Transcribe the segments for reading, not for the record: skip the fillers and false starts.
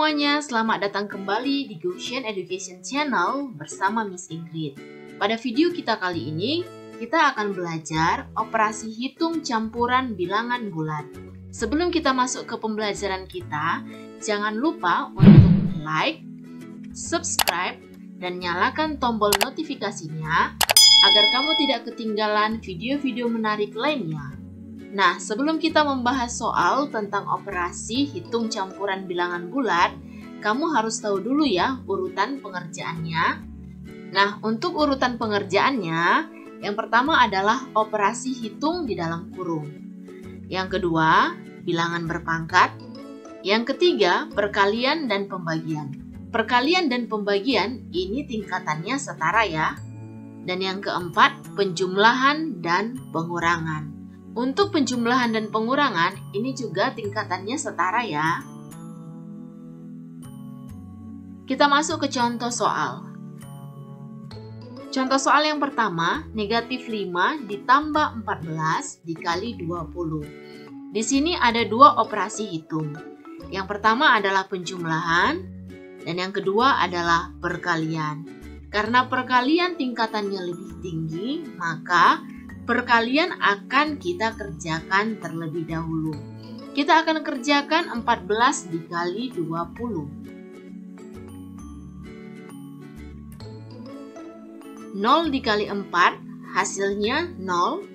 semuanya, selamat datang kembali di Goshen Education Channel bersama Miss Ingrid. Pada video kita kali ini, kita akan belajar operasi hitung campuran bilangan bulat. Sebelum kita masuk ke pembelajaran kita, jangan lupa untuk like, subscribe, dan nyalakan tombol notifikasinya agar kamu tidak ketinggalan video-video menarik lainnya. Nah, sebelum kita membahas soal tentang operasi hitung campuran bilangan bulat, kamu harus tahu dulu ya urutan pengerjaannya. Nah, untuk urutan pengerjaannya, yang pertama adalah operasi hitung di dalam kurung. Yang kedua, bilangan berpangkat. Yang ketiga, perkalian dan pembagian. Perkalian dan pembagian ini tingkatannya setara ya. Dan yang keempat, penjumlahan dan pengurangan. Untuk penjumlahan dan pengurangan, ini juga tingkatannya setara ya. Kita masuk ke contoh soal. Contoh soal yang pertama, negatif 5 ditambah 14 dikali 20. Di sini ada dua operasi hitung. Yang pertama adalah penjumlahan, dan yang kedua adalah perkalian. Karena perkalian tingkatannya lebih tinggi, maka perkalian akan kita kerjakan terlebih dahulu. Kita akan kerjakan 14 dikali 20. 0 dikali 4 hasilnya 0.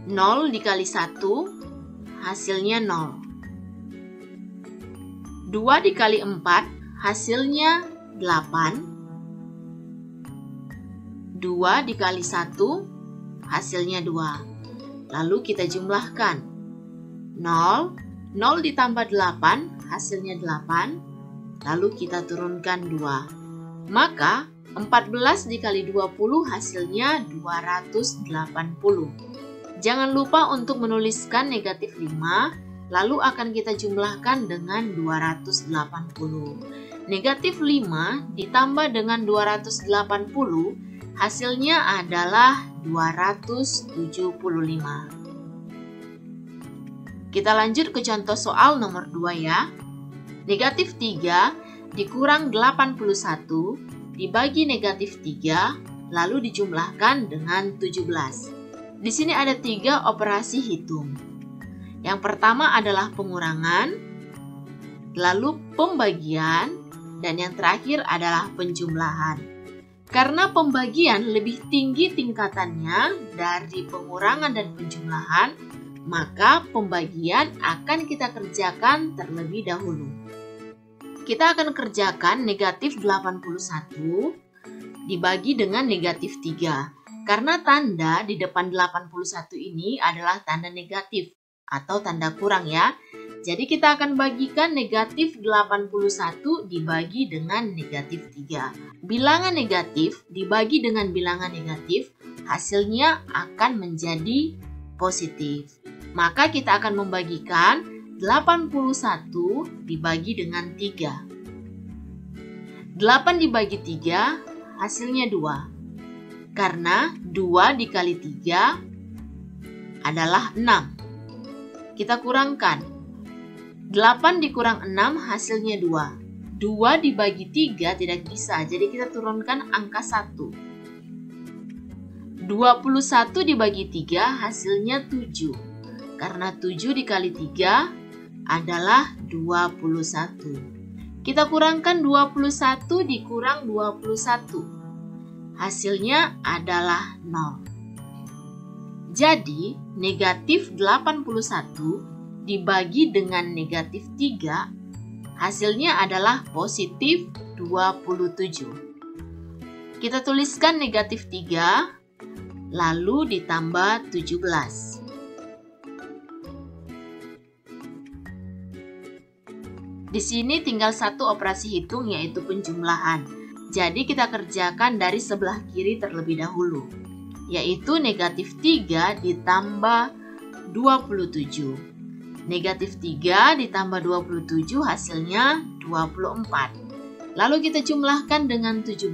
0 dikali 1 hasilnya 0. 2 dikali 4 hasilnya 8. 2 dikali 1 hasilnya 2. Lalu kita jumlahkan. 0 ditambah 8 hasilnya 8. Lalu kita turunkan 2. Maka 14 dikali 20 hasilnya 280. Jangan lupa untuk menuliskan negatif 5, lalu akan kita jumlahkan dengan 280. Negatif 5 ditambah dengan 280 hasilnya adalah 275. Kita lanjut ke contoh soal nomor 2 ya. Negatif 3 dikurang 81 dibagi negatif 3 lalu dijumlahkan dengan 17. Di sini ada 3 operasi hitung. Yang pertama adalah pengurangan, lalu pembagian, dan yang terakhir adalah penjumlahan. Karena pembagian lebih tinggi tingkatannya dari pengurangan dan penjumlahan, maka pembagian akan kita kerjakan terlebih dahulu. Kita akan kerjakan negatif 81 dibagi dengan negatif 3. Karena tanda di depan 81 ini adalah tanda negatif atau tanda kurang ya. Jadi kita akan bagikan negatif 81 dibagi dengan negatif 3. Bilangan negatif dibagi dengan bilangan negatif, hasilnya akan menjadi positif. Maka kita akan membagikan 81 dibagi dengan 3. 8 dibagi 3 hasilnya 2. Karena 2 dikali 3 adalah 6. Kita kurangkan. 8 dikurang 6 hasilnya 2. 2 dibagi 3 tidak bisa, jadi kita turunkan angka 1. 21 dibagi 3 hasilnya 7. Karena 7 dikali 3 adalah 21. Kita kurangkan 21 dikurang 21. Hasilnya adalah 0. Jadi, negatif 81 dibagi dengan negatif 3, hasilnya adalah positif 27. Kita tuliskan negatif 3, lalu ditambah 17. Di sini tinggal satu operasi hitung yaitu penjumlahan. Jadi kita kerjakan dari sebelah kiri terlebih dahulu, yaitu negatif 3 ditambah 27. Negatif 3 ditambah 27 hasilnya 24. Lalu kita jumlahkan dengan 17.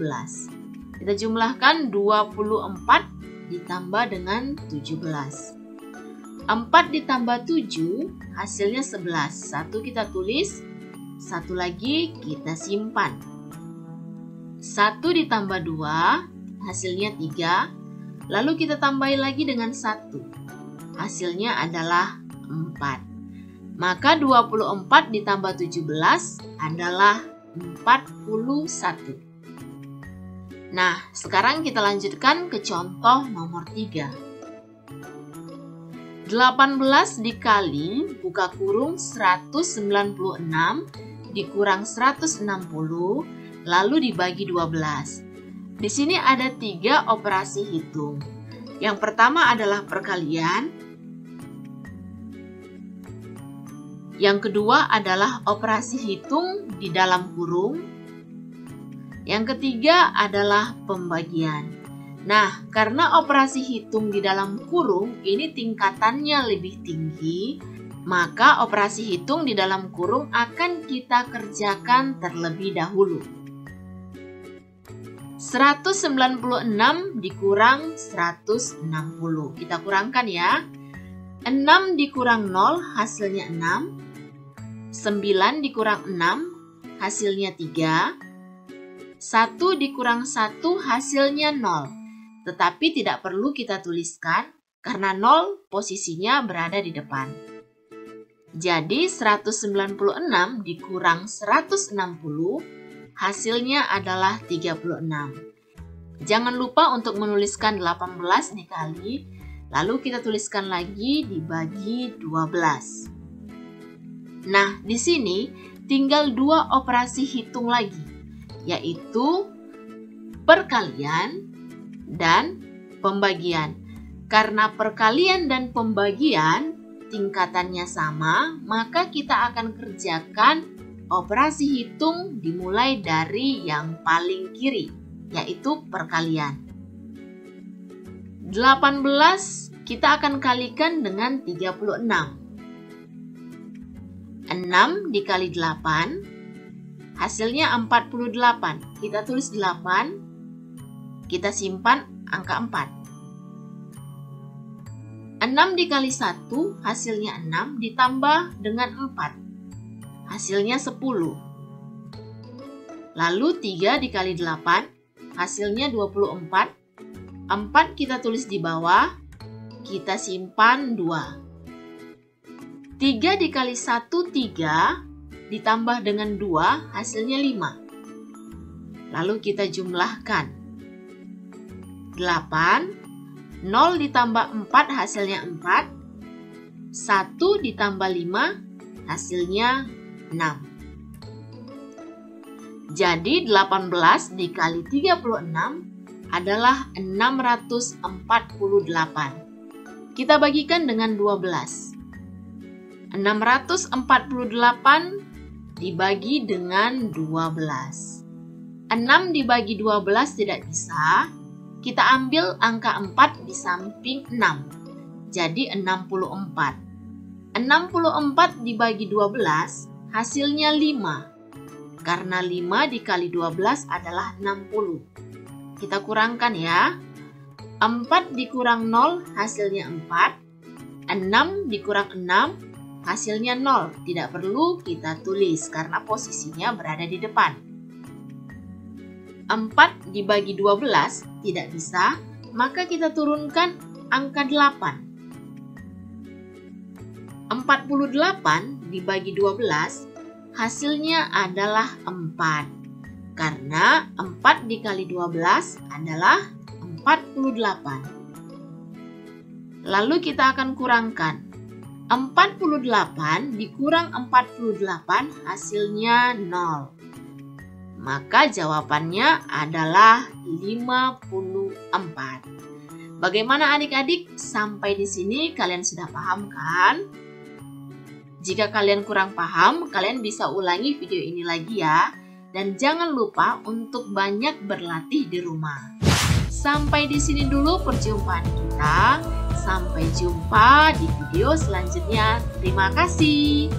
Kita jumlahkan 24 ditambah dengan 17. 4 ditambah 7 hasilnya 11. 1 kita tulis, 1 lagi kita simpan. 1 ditambah 2 hasilnya 3. Lalu kita tambahin lagi dengan 1. Hasilnya adalah 4. Maka 24 ditambah 17 adalah 41. Nah, sekarang kita lanjutkan ke contoh nomor 3. 18 dikali buka kurung 196 dikurang 160 lalu dibagi 12. Di sini ada 3 operasi hitung. Yang pertama adalah perkalian. Yang kedua adalah operasi hitung di dalam kurung. Yang ketiga adalah pembagian. Nah, karena operasi hitung di dalam kurung ini tingkatannya lebih tinggi, maka operasi hitung di dalam kurung akan kita kerjakan terlebih dahulu. 196 dikurang 160. Kita kurangkan ya. 6 dikurang 0 hasilnya 6. 9 dikurang 6 hasilnya 3. 1 dikurang 1 hasilnya 0. Tetapi tidak perlu kita tuliskan karena 0 posisinya berada di depan. Jadi 196 dikurang 160 hasilnya adalah 36. Jangan lupa untuk menuliskan 18 dikali, lalu kita tuliskan lagi dibagi 12. Nah, di sini tinggal 2 operasi hitung lagi, yaitu perkalian dan pembagian. Karena perkalian dan pembagian tingkatannya sama, maka kita akan kerjakan operasi hitung dimulai dari yang paling kiri, yaitu perkalian. 18 kita akan kalikan dengan 36. 6 dikali 8 hasilnya 48. Kita tulis 8. Kita simpan angka 4. 6 dikali 1 hasilnya 6 ditambah dengan 4. Hasilnya 10. Lalu 3 dikali 8 hasilnya 24. 4 kita tulis di bawah. Kita simpan 2. 3 dikali 1 3 ditambah dengan 2 hasilnya 5. Lalu kita jumlahkan. 8, 0 ditambah 4 hasilnya 4, 1 ditambah 5 hasilnya 6. Jadi 18 dikali 36 adalah 648. Kita bagikan dengan 12. 648 dibagi dengan 12. 6 dibagi 12 tidak bisa. Kita ambil angka 4 di samping 6, jadi 64. 64 dibagi 12, hasilnya 5. Karena 5 dikali 12 adalah 60. Kita kurangkan ya. 4 dikurang 0, hasilnya 4. 6 dikurang 6, hasilnya 0. Tidak perlu kita tulis karena posisinya berada di depan. 4 dibagi 12 tidak bisa, maka kita turunkan angka 8. 48 dibagi 12 hasilnya adalah 4. Karena 4 dikali 12 adalah 48. Lalu kita akan kurangkan. 48 dikurang 48 hasilnya 0. Maka jawabannya adalah 54. Bagaimana adik-adik? Sampai di sini kalian sudah paham kan? Jika kalian kurang paham, kalian bisa ulangi video ini lagi ya. Dan jangan lupa untuk banyak berlatih di rumah. Sampai di sini dulu perjumpaan kita. Sampai jumpa di video selanjutnya. Terima kasih.